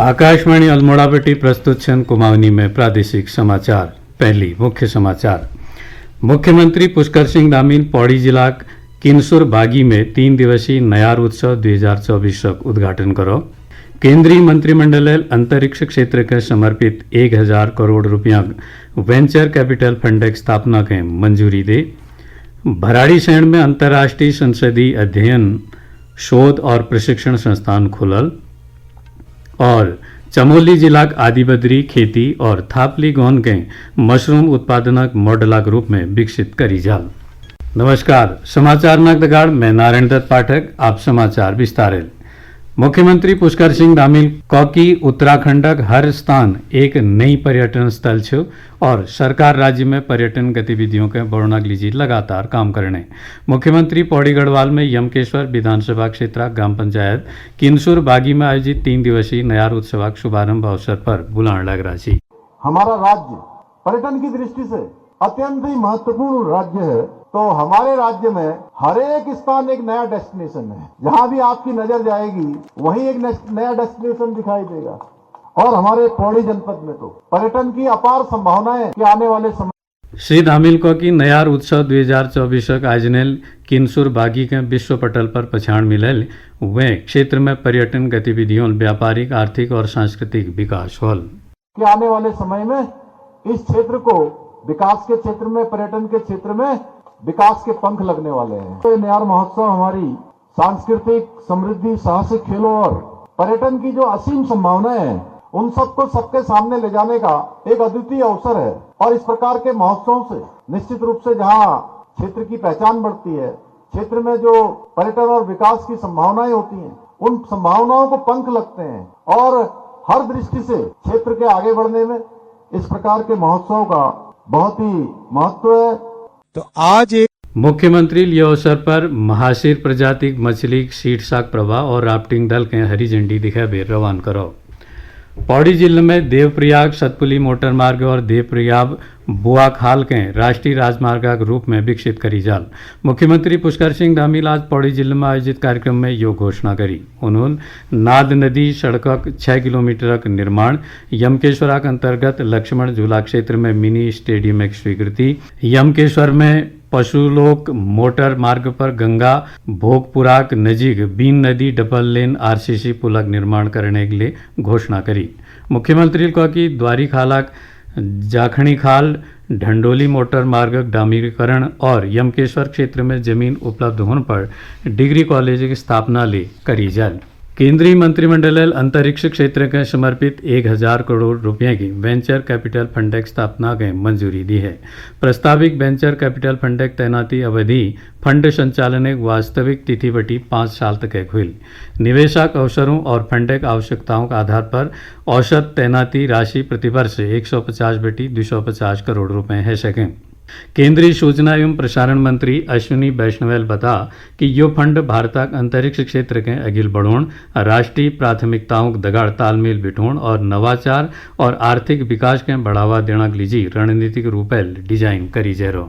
आकाशवाणी अल्मोड़ापट्टी प्रस्तुत छन कुमाऊनी में प्रादेशिक समाचार। पहली मुख्य समाचार। मुख्यमंत्री पुष्कर सिंह धामीन पौड़ी जिला किनसुर बागी में 3 दिवसीय नयार उत्सव 2024 उद्घाटन करो। केंद्रीय मंत्रिमंडल अंतरिक्ष क्षेत्र के समर्पित 1000 करोड़ रुपया वेंचर कैपिटल फंड की स्थापना के मंजूरी दे। भराड़ी शहर में अंतर्राष्ट्रीय संसदीय अध्ययन शोध और प्रशिक्षण संस्थान खुलल और चमोली जिला आदिबद्री खेती और थापली गौन के मशरूम उत्पादनक मॉडलक रूप में विकसित करी जाल। नमस्कार, समाचार नगदगाड़ में नारायण दत्त पाठक। आप समाचार विस्तारेल। मुख्यमंत्री पुष्कर सिंह धामील कौकी उत्तराखंडक हर स्थान एक नई पर्यटन स्थल छो और सरकार राज्य में पर्यटन गतिविधियों के बढ़ाने के लिए लगातार काम करने। मुख्यमंत्री पौड़ी गढ़वाल में यमकेश्वर विधानसभा क्षेत्र ग्राम पंचायत किनसुर बागी में आयोजित 3 दिवसीय नयार उत्सव शुभारंभ अवसर पर बुलान लग रहा है। हमारा राज्य पर्यटन की दृष्टि से अत्यंत ही महत्वपूर्ण राज्य है, तो हमारे राज्य में हर एक स्थान एक नया डेस्टिनेशन है। जहाँ भी आपकी नजर जाएगी वहीं एक नया डेस्टिनेशन दिखाई देगा। और हमारे पौड़ी जनपद में तो पर्यटन की अपार संभावनाएं कि आने वाले समय। श्री धामील को की नयार उत्सव 2024 आयोजन किनसुर बागी के विश्व पटल पर पछाण मिलल वे क्षेत्र में पर्यटन गतिविधियों व्यापारिक आर्थिक और सांस्कृतिक विकास होल कि आने वाले समय में इस क्षेत्र को विकास के क्षेत्र में पर्यटन के क्षेत्र में विकास के पंख लगने वाले हैं। तो नयार महोत्सव हमारी सांस्कृतिक समृद्धि, साहसिक खेलों और पर्यटन की जो असीम संभावनाएं हैं उन सबको सबके सामने ले जाने का एक अद्वितीय अवसर है। और इस प्रकार के महोत्सवों से निश्चित रूप से जहां क्षेत्र की पहचान बढ़ती है, क्षेत्र में जो पर्यटन और विकास की संभावनाएं होती हैं उन संभावनाओं को पंख लगते हैं और हर दृष्टि से क्षेत्र के आगे बढ़ने में इस प्रकार के महोत्सव का बहुत ही महत्व है। तो आज एक मुख्यमंत्री लियो अवसर पर महाशीर प्रजाति मछली सीट साग प्रवाह और राफ्टिंग दल के हरी झंडी दिखाए रवान करो। पौड़ी जिले में देवप्रयाग सतपुली मोटर मार्ग और देवप्रयाग बुआखाल के राष्ट्रीय राजमार्ग के रूप में विकसित करी जाल। मुख्यमंत्री पुष्कर सिंह धामील आज पौड़ी जिले में आयोजित कार्यक्रम में यो घोषणा करी। उन्होंने नाद नदी सड़क 6 किलोमीटर निर्माण, यमकेश्वर के अंतर्गत लक्ष्मण झूला क्षेत्र में मिनी स्टेडियम की स्वीकृति, यमकेश्वर में पशुलोक मोटर मार्ग पर गंगा भोगपुराक नजीक बीन नदी डबल लेन आरसीसी पुलक निर्माण करने के लिए घोषणा करी। मुख्यमंत्री को कि द्वारी खालाक जाखणी खाल ढंडोली मोटर मार्ग डामरीकरण और यमकेश्वर क्षेत्र में जमीन उपलब्ध होने पर डिग्री कॉलेज की स्थापना ले करी जाए। केंद्रीय मंत्रिमंडल अंतरिक्ष क्षेत्र के समर्पित 1000 करोड़ रुपए की वेंचर कैपिटल फंड की स्थापना के मंजूरी दी है। प्रस्तावित वेंचर कैपिटल फंड की तैनाती अवधि फंड संचालन एक वास्तविक तिथि बटी 5 साल तक हुई। निवेशक अवसरों और फंड की आवश्यकताओं के आधार पर औसत तैनाती राशि प्रतिवर्ष 150 बटी 250 करोड़ रुपए है सकें। केंद्रीय सूचना एवं प्रसारण मंत्री अश्विनी वैष्णवेल बता कि यो फंड भारत अंतरिक्ष क्षेत्र के अगिल बढ़ोण, राष्ट्रीय प्राथमिकताओं दगाड़ तालमेल बिठोण और नवाचार और आर्थिक विकास के बढ़ावा देने के लिए रणनीतिक रूप डिजाइन करी जेरो।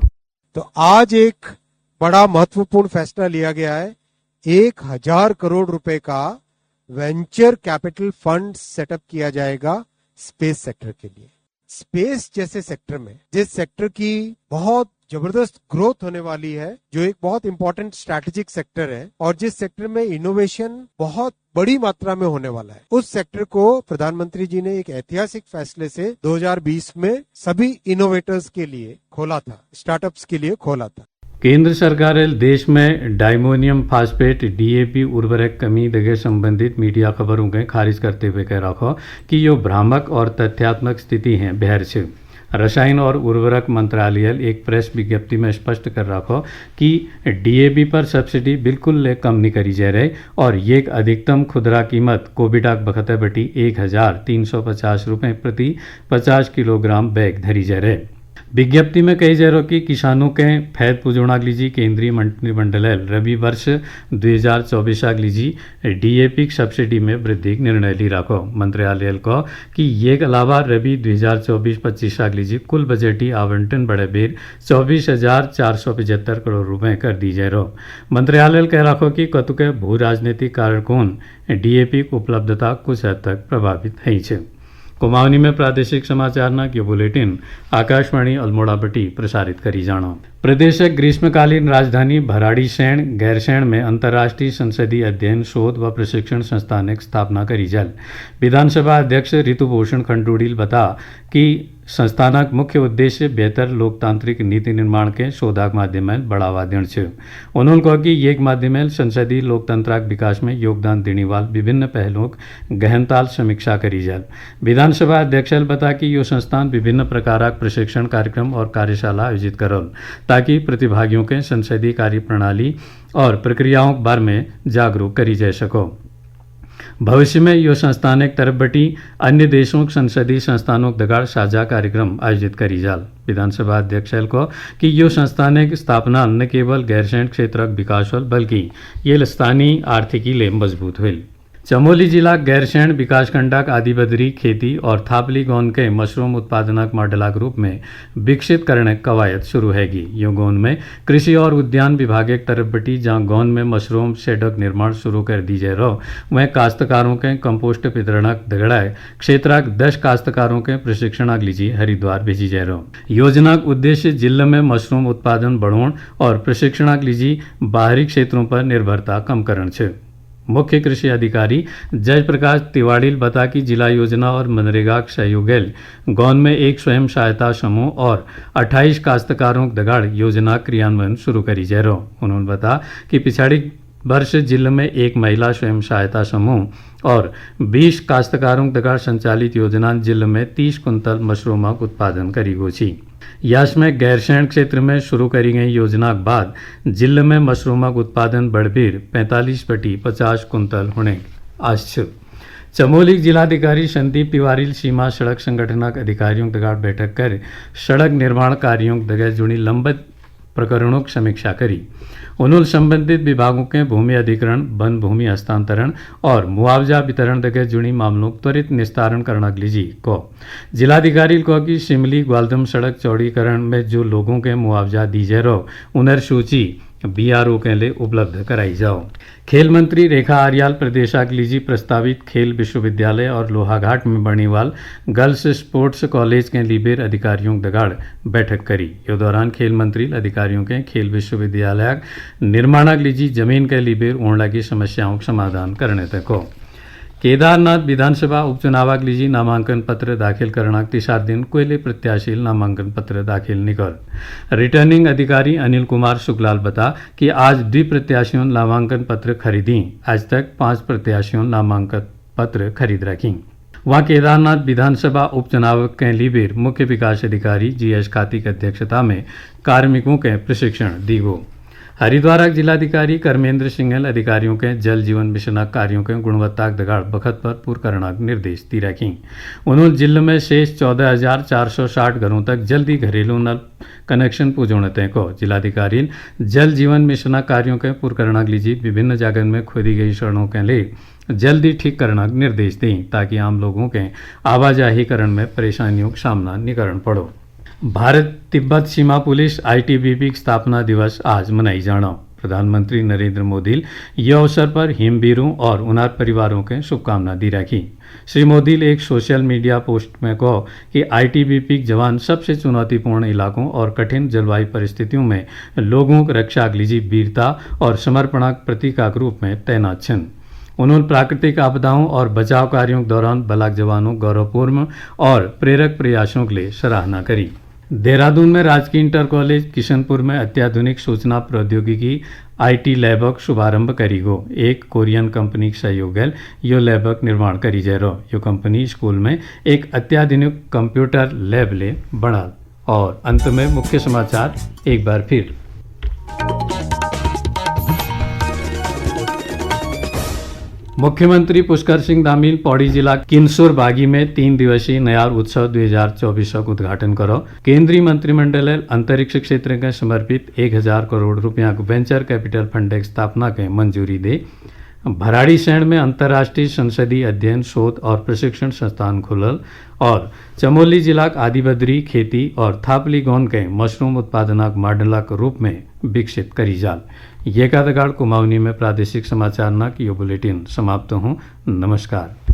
तो आज एक बड़ा महत्वपूर्ण फैसला लिया गया है। 1000 करोड़ रुपए का वेंचर कैपिटल फंड सेटअप किया जाएगा स्पेस सेक्टर के लिए। स्पेस जैसे सेक्टर में, जिस सेक्टर की बहुत जबरदस्त ग्रोथ होने वाली है, जो एक बहुत इंपॉर्टेंट स्ट्रैटेजिक सेक्टर है और जिस सेक्टर में इनोवेशन बहुत बड़ी मात्रा में होने वाला है, उस सेक्टर को प्रधानमंत्री जी ने एक ऐतिहासिक फैसले से 2020 में सभी इनोवेटर्स के लिए खोला था, स्टार्टअप्स के लिए खोला था। केंद्र सरकार देश में डायमोनियम फास्फेट डीएपी उर्वरक कमी दगे संबंधित मीडिया खबरों के खारिज करते हुए कह रखो कि यो भ्रामक और तथ्यात्मक स्थिति है बहर से। रसायन और उर्वरक मंत्रालय एक प्रेस विज्ञप्ति में स्पष्ट कर रखो कि डीएपी पर सब्सिडी बिल्कुल कम नहीं करी जा रही और ये अधिकतम खुदरा कीमत कोविडाक बखते बटी 1350 रुपये प्रति 50 किलोग्राम बैग धरी जा रहे। विज्ञप्ति में कही जा रहा कि किसानों के फैद पुजोणाक लीजी केंद्रीय मंत्रिमंडल रबी वर्ष 2024 लीजी डीएपी सब्सिडी में वृद्धि निर्णय ली राखो। मंत्रालय को कि ये के अलावा रबी 2024-25 लीजी कुल बजटी आवंटन बड़े बेर 24,475 करोड़ रुपए कर दी जा रहा। मंत्रालय कह रखो कि कतु के भू राजनीतिक कारकों डीएपी उपलब्धता कुछ हद तक प्रभावित है। कुमाऊनी में प्रादेशिक समाचार न की बुलेटिन आकाशवाणी अल्मोड़ा बटी प्रसारित करी जानो। प्रदेश ग्रीष्मकालीन राजधानी भराड़ीसैंण गैरसैंण में अंतर्राष्ट्रीय संसदीय अध्ययन शोध व प्रशिक्षण संस्थान की स्थापना करी जल। विधानसभा अध्यक्ष ऋतुभूषण खंडूड़ील बता कि संस्थानक मुख्य उद्देश्य बेहतर लोकतांत्रिक नीति निर्माण के शोधाक माध्यम बढ़ावा देना है। उन्होंने कहा कि ये माध्यम संसदीय लोकतंत्राक विकास में योगदान देने वाल विभिन्न पहलुओं गहनताल समीक्षा करी जाए। विधानसभा अध्यक्ष बता कि यो संस्थान विभिन्न प्रकार प्रशिक्षण कार्यक्रम और कार्यशाला आयोजित करल ताकि प्रतिभागियों के संसदीय कार्य प्रणाली और प्रक्रियाओं के बारे में जागरूक करी जा सको। भविष्य में यो संस्थान एक तरफ बटी अन्य देशों के संसदीय संस्थानों दगाड़ साझा कार्यक्रम आयोजित करी जाल। विधानसभा अध्यक्ष को कि यो संस्थान की स्थापना न केवल गैरसैंण क्षेत्र विकास होल बल्कि ये स्थानीय आर्थिकी ले मजबूत हुई। चमोली जिला गैरसैंण विकासखंडक आदिबदरी खेती और थापली गोंद के मशरूम उत्पादनक मॉडलाक रूप में विकसित करने कवायद शुरू हैगी। यो गोंद में कृषि और उद्यान विभाग एक तरफ बटी जहाँ गोंद में मशरूम शेडक निर्माण शुरू कर दी जा रहा वह काश्तकारों के कंपोस्ट वितरणक दगड़ाए क्षेत्रक 10 काश्तकारों के प्रशिक्षण लीजिए हरिद्वार भेजी जा रहा। योजना का उद्देश्य जिले में मशरूम उत्पादन बढ़ाने और प्रशिक्षण लीजिए बाहरी क्षेत्रों पर निर्भरता कम करना है। मुख्य कृषि अधिकारी जयप्रकाश तिवाड़ी बता कि जिला योजना और मनरेगा सहयोग गोंद में एक स्वयं सहायता समूह और 28 काश्तकारों दगाड़ योजना क्रियान्वयन शुरू करी जा रहा। उन्होंने बता कि पिछाड़ी वर्ष जिले में एक महिला स्वयं सहायता समूह और 20 काश्तकारों दगाड़ संचालित योजना जिले में 30 कुंतल मशरूम का उत्पादन करी गोची। याश में गैरसैंण क्षेत्र में शुरू करी गई योजना के बाद जिले में मशरूम का उत्पादन बढ़बीर 45/50 कुंतल होने आज। चमोली जिलाधिकारी संदीप तिवारी सीमा सड़क संगठनक अधिकारियों दगाड़ बैठक कर सड़क निर्माण कार्यों दगा जुड़ी लंबित प्रकरणों की समीक्षा करी। उन्होंने संबंधित विभागों के भूमि अधिग्रहण वन भूमि हस्तांतरण और मुआवजा वितरण दगे जुड़ी मामलों त्वरित निस्तारण करना लीजी को। जिलाधिकारी को कि शिमली ग्वालदम सड़क चौड़ीकरण में जो लोगों के मुआवजा दी जा रहा उनर सूची बीआरओ के लिए उपलब्ध कराई जाओ। खेल मंत्री रेखा आर्याल प्रदेशाक लीजी प्रस्तावित खेल विश्वविद्यालय और लोहाघाट में बनने वाल गर्ल्स स्पोर्ट्स कॉलेज के लीबेर अधिकारियों दगाड़ बैठक करी। इस दौरान खेल मंत्री अधिकारियों के खेल विश्वविद्यालय निर्माणक लीजी जमीन के लीबेर ओणला की समस्याओं का समाधान करने तक हो। केदारनाथ विधानसभा उपचुनाव लीजी नामांकन पत्र दाखिल करना तीसरा दिन कोयले प्रत्याशी नामांकन पत्र दाखिल निकल। रिटर्निंग अधिकारी अनिल कुमार शुक्लाल बता कि आज 2 प्रत्याशियों नामांकन पत्र खरीदी। आज तक 5 प्रत्याशियों नामांकन पत्र खरीद रखी। वहाँ केदारनाथ विधानसभा उपचुनाव के लिए मुख्य विकास अधिकारी GS खाती की अध्यक्षता में कार्मिकों के प्रशिक्षण दी गो। हरिद्वार जिलाधिकारी कर्मेंद्र सिंघल अधिकारियों के जल जीवन मिशन कार्यों के गुणवत्ता दगाड़ बखत पर पूर्ण करना निर्देश दी रखी। उन्होंने जिले में शेष 14,460 घरों तक जल्दी घरेलू नल कनेक्शन पहुंचाने तय को। जिलाधिकारी जल जीवन मिशन कार्यों के पूर्ण करना लीजिए विभिन्न जगह में खोदी गई सड़कों के लिए जल्दी ठीक करना निर्देश दें ताकि आम लोगों के आवाजाही करण में परेशानियों का सामना नहीं करना पड़ो। भारत तिब्बत सीमा पुलिस ITBP स्थापना दिवस आज मनाई जाना। प्रधानमंत्री नरेंद्र मोदी यह अवसर पर हिमवीरों और उनार परिवारों के शुभकामना दी रखी। श्री मोदी ने एक सोशल मीडिया पोस्ट में कहा कि ITBP जवान सबसे चुनौतीपूर्ण इलाकों और कठिन जलवायु परिस्थितियों में लोगों की रक्षा लीजिए वीरता और समर्पणक प्रतीक रूप में तैनात छन। उन्होंने प्राकृतिक आपदाओं और बचाव कार्यों के दौरान बलाक जवानों गौरवपूर्ण और प्रेरक प्रयासों के लिए सराहना करी। देहरादून में राजकीय इंटर कॉलेज किशनपुर में अत्याधुनिक सूचना प्रौद्योगिकी IT लैबक शुभारंभ करी गो। एक कोरियन कंपनी के सहयोग यो लैबक निर्माण करी जा रहा। यो कंपनी स्कूल में एक अत्याधुनिक कंप्यूटर लैब ले बना। और अंत में मुख्य समाचार एक बार फिर। मुख्यमंत्री पुष्कर सिंह धामील पौड़ी जिला किन्सुर बागी में 3 दिवसीय नयार उत्सव 2024 का उद्घाटन करो। केंद्रीय मंत्रिमंडल अंतरिक्ष क्षेत्र के समर्पित 1000 करोड़ रुपया वेंचर कैपिटल फंड की स्थापना के मंजूरी दे। भराड़ी शहर में अंतर्राष्ट्रीय संसदीय अध्ययन शोध और प्रशिक्षण संस्थान खुलल और चमोली जिला आदिबद्री खेती और थापली गौन के मशरूम उत्पादनक मॉडल के रूप में विकसित करी जाल। ये का कुमाऊनी में प्रादेशिक समाचार न की बुलेटिन समाप्त हूँ। नमस्कार।